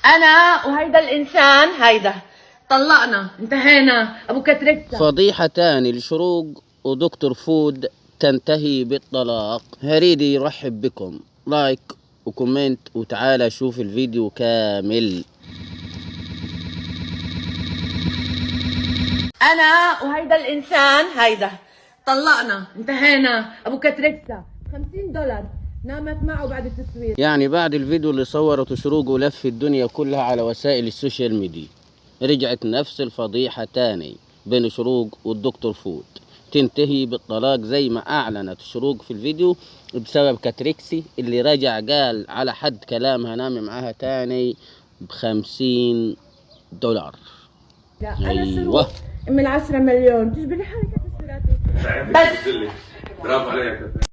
انا وهيدا الانسان هيدا طلقنا، انتهينا. ابو كتريكتا. فضيحة تاني لشروق ودكتور فود تنتهي بالطلاق. هريدي يرحب بكم، لايك وكومنت وتعالى شوف الفيديو كامل. انا وهيدا الانسان هيدا طلقنا، انتهينا. ابو كتريكتا $50 نامت معه بعد التصوير. يعني بعد الفيديو اللي صورته شروق ولف الدنيا كلها على وسائل السوشيال ميديا، رجعت نفس الفضيحة تاني بين شروق والدكتور فود، تنتهي بالطلاق زي ما أعلنت شروق في الفيديو بسبب كاتريكسي اللي رجع قال على حد كلامها نام معاها تاني $50. لا انا شروق ام ال10 مليون تشبه حركة السراتي. بس برافو عليك.